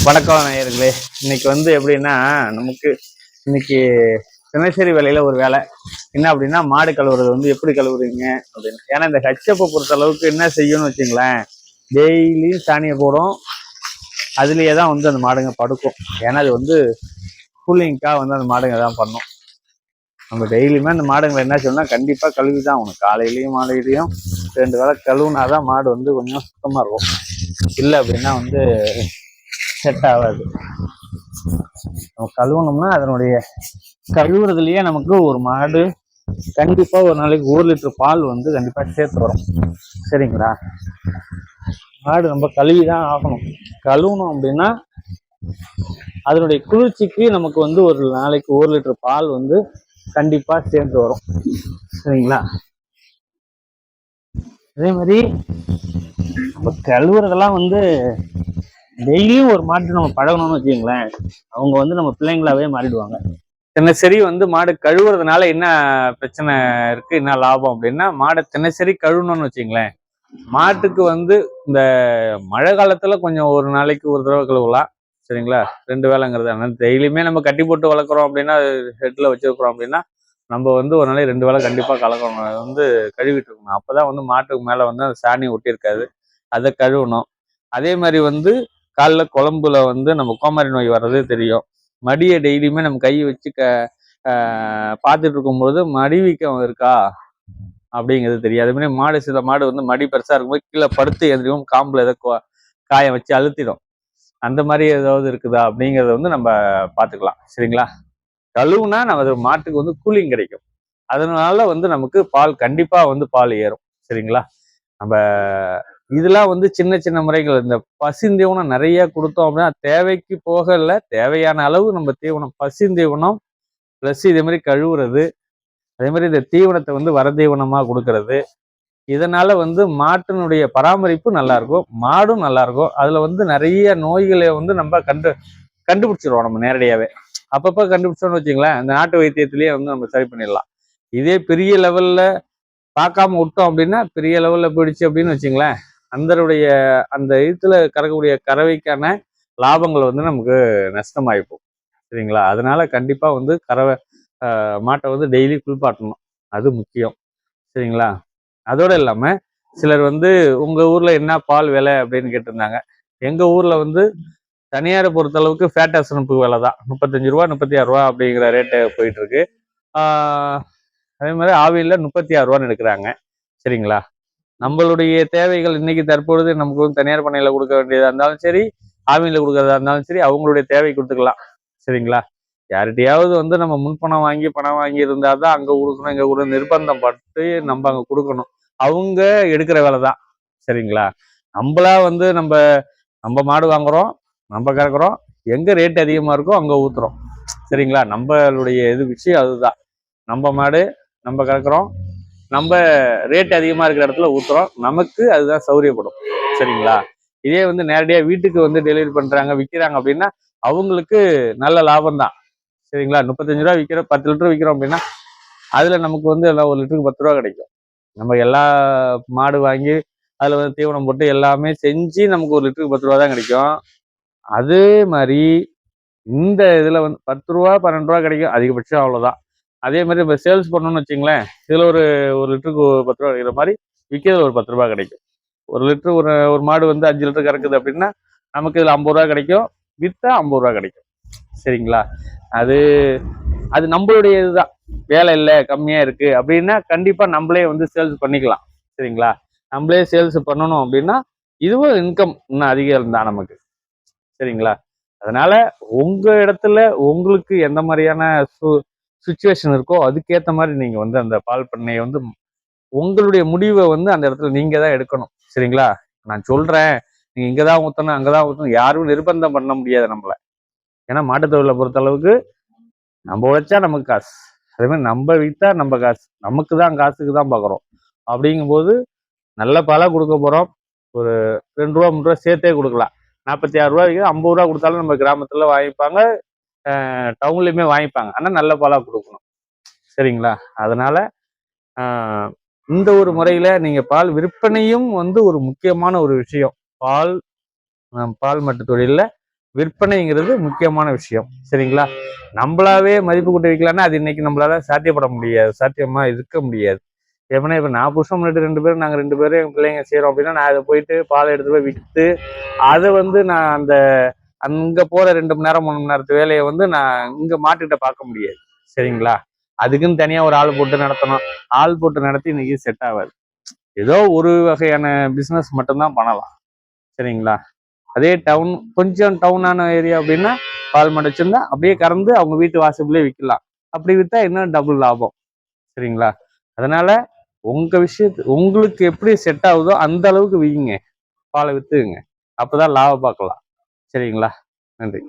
வணக்கம் நேயர்களே. இன்னைக்கு எப்படின்னா நமக்கு இன்னைக்கு தினசரி வேலையில ஒரு வேலை என்ன அப்படின்னா மாடு கழுவுறது எப்படி கழுவுறீங்க அப்படின்னு. ஏன்னா இந்த ஹச்சப்பை பொறுத்த அளவுக்கு என்ன செய்யணும்னு வச்சுங்களேன், டெய்லியும் சாணியை போடும், அதுலேயே தான் அந்த மாடுங்க படுக்கும். ஏன்னா அது கூலிங்காக அந்த மாடுங்க தான் பண்ணும். நம்ம டெய்லியுமே அந்த மாடுங்களை என்ன சொல்லணும்னா கண்டிப்பாக கழுவி தான் ஆகணும். காலையிலையும் மாலையிலையும் 2 வேளை கழுவுனாதான் மாடு கொஞ்சம் சுத்தமாக இருக்கும். இல்லை அப்படின்னா செட் ஆகாது. நம்ம கழுவணும்னா அதனுடைய கழுவுறதுலயே நமக்கு ஒரு மாடு கண்டிப்பா ஒரு நாளைக்கு 1 லிட்டர் பால் கண்டிப்பா சேர்த்து வரும். சரிங்களா? மாடு நம்ம கழுவிதான் ஆகணும். கழுவணும் அப்படின்னா அதனுடைய குளிர்ச்சிக்கு நமக்கு ஒரு நாளைக்கு 1 லிட்டர் பால் கண்டிப்பா சேர்த்து வரும். சரிங்களா? அதே மாதிரி நம்ம கழுவுறதெல்லாம் டெய்லியும் ஒரு மாட்டு நம்ம பழகணும்னு வச்சுக்கோங்களேன், அவங்க நம்ம பிள்ளைங்களாவே மாறிடுவாங்க. தினசரி மாடு கழுவுறதுனால என்ன பிரச்சனை இருக்கு, என்ன லாபம் அப்படின்னா, மாடை தினசரி கழுவணும்னு வச்சுங்களேன், மாட்டுக்கு இந்த மழை காலத்துல கொஞ்சம் ஒரு நாளைக்கு ஒரு தடவை கழுவலாம். சரிங்களா? 2 வேளைங்கிறது. ஆனால் டெய்லியுமே நம்ம கட்டி போட்டு வளர்க்குறோம் அப்படின்னா, ஹெட்ல வச்சிருக்கிறோம் அப்படின்னா, நம்ம ஒரு நாளைக்கு 2 வேளை கண்டிப்பா கலக்கணும், கழுவிட்டு இருக்கணும். அப்பதான் மாட்டுக்கு மேல அந்த சாணி ஒட்டி இருக்காது, அதை கழுவணும். அதே மாதிரி காலைல குழம்புல நம்ம கோமாரி நோய் வர்றதே தெரியும். மடியை டெய்லியுமே நம்ம கை வச்சு பார்த்துட்டு இருக்கும்போது மடி வீக்கம் இருக்கா அப்படிங்கிறது தெரியும். அதே மாதிரி மாடு, சில மாடு மடி பெருசா இருக்கும்போது கீழே படுத்து எதிரியும் காம்புல ஏதோ காயம் வச்சு அழுத்திடும். அந்த மாதிரி ஏதாவது இருக்குதா அப்படிங்கிறத நம்ம பார்த்துக்கலாம். சரிங்களா? கழுவுனா நம்ம மாட்டுக்கு கூலிங் கிடைக்கும். அதனால நமக்கு பால் கண்டிப்பா பால் ஏறும். சரிங்களா? நம்ம இதெல்லாம் சின்ன சின்ன முறைகள். இந்த பசுந்தீவனம் நிறைய கொடுத்தோம் அப்படின்னா, தேவைக்கு போக இல்லை, தேவையான அளவு நம்ம தீவனம், பசுந்தீவனம் பிளஸ் இதே மாதிரி கழுவுறது, அதே மாதிரி இந்த தீவனத்தை வரதீவனமா கொடுக்கறது, இதனால மாட்டினுடைய பராமரிப்பு நல்லா இருக்கும், மாடும் நல்லா இருக்கும். அதுல நிறைய நோய்களை நம்ம கண்டுபிடிச்சிருவோம் நம்ம நேரடியாவே. அப்பப்ப கண்டுபிடிச்சோம்னு வச்சுங்களேன், இந்த நாட்டு வைத்தியத்திலேயே நம்ம சரி பண்ணிடலாம். இதே பெரிய லெவல்ல பார்க்காம விட்டோம் அப்படின்னா, பெரிய லெவல்ல போயிடுச்சு அப்படின்னு வச்சுங்களேன், அந்த இதுல கறக்கக்கூடிய கறவைக்கான லாபங்கள் நமக்கு நஷ்டமாயிப்போம். சரிங்களா? அதனால கண்டிப்பா கறவை மாட்டை டெய்லி குளிப்பாட்டணும், அது முக்கியம். சரிங்களா? அதோட இல்லாம சிலர் உங்க ஊர்ல என்ன பால் விலை அப்படின்னு கேட்டிருந்தாங்க. எங்க ஊர்ல தனியாரை பொறுத்த அளவுக்கு ஃபேட் அசனப்பு விலை தான் 35 ரூபா 36 ரூபா அப்படிங்கிற ரேட்டு போயிட்டு இருக்கு. அதே மாதிரி ஆவியில் 36 ரூபான்னு எடுக்கிறாங்க. சரிங்களா? நம்மளுடைய தேவைகள் இன்னைக்கு தற்பொழுது நமக்கு தனியார் பண்ணையில கொடுக்க வேண்டியதா இருந்தாலும் சரி, ஆவியில் கொடுக்கறதா இருந்தாலும் சரி, அவங்களுடைய தேவை கொடுத்துக்கலாம். சரிங்களா? யார்கிட்டையாவது நம்ம முன்பணம் வாங்கி பணம் வாங்கி இருந்தாதான் அங்க கொடுக்கணும், இங்க கொடுக்கணும், நிர்பந்தம் பட்டு நம்ம அங்க கொடுக்கணும். அவங்க எடுக்கிற வேலை தான். சரிங்களா? நம்மளா நம்ம நம்ம மாடு வாங்குறோம், நம்ம கறக்குறோம், எங்க ரேட் அதிகமா இருக்கோ அங்க ஊத்துறோம். சரிங்களா? நம்மளுடைய விஷயம் அதுதான். நம்ம மாடு நம்ம கறக்குறோம், நம்ம ரேட் அதிகமா இருக்கிற இடத்துல ஊத்துறோம், நமக்கு அதுதான் சௌரியப்படும். சரிங்களா? இதே நேரடியா வீட்டுக்கு டெலிவரி பண்றாங்க, விற்கிறாங்க அப்படின்னா அவங்களுக்கு நல்ல லாபம் தான். சரிங்களா? 35 ரூபா விற்கிற 10 லிட்டர் விற்கிறோம் அப்படின்னா அதுல நமக்கு எல்லாம் 1 லிட்டருக்கு 10 ரூபா கிடைக்கும். நம்ம எல்லா மாடு வாங்கி அதுல தீவனம் போட்டு எல்லாமே செஞ்சு நமக்கு 1 லிட்டருக்கு 10 ரூபா தான் கிடைக்கும். அதே மாதிரி இந்த இதுல 10 ரூபா 12 ரூபா கிடைக்கும் அதிகபட்சம், அவ்வளவுதான். அதே மாதிரி நம்ம சேல்ஸ் பண்ணணும்னு வச்சுங்களேன், இதுல ஒரு லிட்டருக்கு 10 ரூபா கிடைக்கிற மாதிரி விற்கிறது ஒரு 10 ரூபா கிடைக்கும். 1 லிட்டர் ஒரு மாடு 5 லிட்டர் கறக்குது அப்படின்னா நமக்கு இதுல 50 ரூபா கிடைக்கும், வித்தா 50 ரூபா கிடைக்கும். சரிங்களா? அது அது நம்மளுடைய இதுதான். வேலை இல்லை, கம்மியா இருக்கு அப்படின்னா கண்டிப்பா நம்மளே சேல்ஸ் பண்ணிக்கலாம். சரிங்களா? நம்மளே சேல்ஸ் பண்ணணும் அப்படின்னா இதுவும் இன்கம் இன்னும் அதிகம் தான் நமக்கு. சரிங்களா? அதனால உங்க இடத்துல உங்களுக்கு எந்த மாதிரியான சுச்சுவேஷன் இருக்கோ அதுக்கேற்ற மாதிரி நீங்க அந்த பால் பண்ணையை உங்களுடைய முடிவை அந்த இடத்துல நீங்க தான் எடுக்கணும். சரிங்களா? நான் சொல்றேன், நீங்க இங்கதான் ஊத்தணும் அங்கதான் ஊத்தணும், யாரும் நிர்பந்தம் பண்ண முடியாது நம்மள. ஏன்னா மாட்டுத்தொழிலை பொறுத்த அளவுக்கு நம்ம உழைச்சா நமக்கு காசு, அதே மாதிரி நம்ம வித்தா நம்ம காசு, நமக்கு தான் காசுக்கு தான் பாக்குறோம். அப்படிங்கும்போது நல்ல பாலா கொடுக்க போறோம். ஒரு 2 ரூபா 3 ரூபா சேர்த்தே கொடுக்கலாம். 46 ரூபாய்க்கு 50 ரூபா கொடுத்தாலும் நம்ம கிராமத்துல வாங்கிப்பாங்க, டவுன்லயுமே வாங்கிப்பாங்க. ஆனா நல்ல பாலா கொடுக்கணும். சரிங்களா? அதனால இந்த ஒரு முறையில நீங்க பால் விற்பனையும் ஒரு முக்கியமான ஒரு விஷயம். பால் மட்டு தொழில விற்பனைங்கிறது முக்கியமான விஷயம். சரிங்களா? நம்மளாவே மதிப்பு கூட்டி வைக்கலாம்னா அது இன்னைக்கு நம்மளால சாத்தியப்பட முடியாது, சாத்தியமா இருக்க முடியாது. எப்படின்னா இப்ப நான் புருஷன் முன்னாடி 2 பேரும், நாங்க 2 பேரும் என் பிள்ளைங்க செய்யறோம் அப்படின்னா, நான் அதை போயிட்டு பால் எடுத்து போய் விற்று அதை வந்து நான் அந்த அங்க போற 2 மணி நேரம் 3 மணி நேரத்து வேலையை வந்து நான் இங்க மாட்டுக்கிட்ட பார்க்க முடியாது. சரிங்களா? அதுக்குன்னு தனியா ஒரு ஆள் போட்டு நடத்தணும். ஆள் போட்டு நடத்தி இன்னைக்கு செட் ஆகாது. ஏதோ ஒரு வகையான பிசினஸ் மட்டும்தான் பண்ணலாம். சரிங்களா? அதே டவுன், கொஞ்சம் டவுனான ஏரியா அப்படின்னா பால் மாடு வச்சிருந்தா அப்படியே கறந்து அவங்க வீட்டு வாசல்லே விற்கலாம். அப்படி விற்றா இன்னும் டபுள் லாபம். சரிங்களா? அதனால உங்க உங்களுக்கு எப்படி செட் ஆகுதோ அந்த அளவுக்கு விற்குங்க, பாலை வித்துங்க. அப்பதான் லாபம் பார்க்கலாம். சரிங்களா? நன்றி.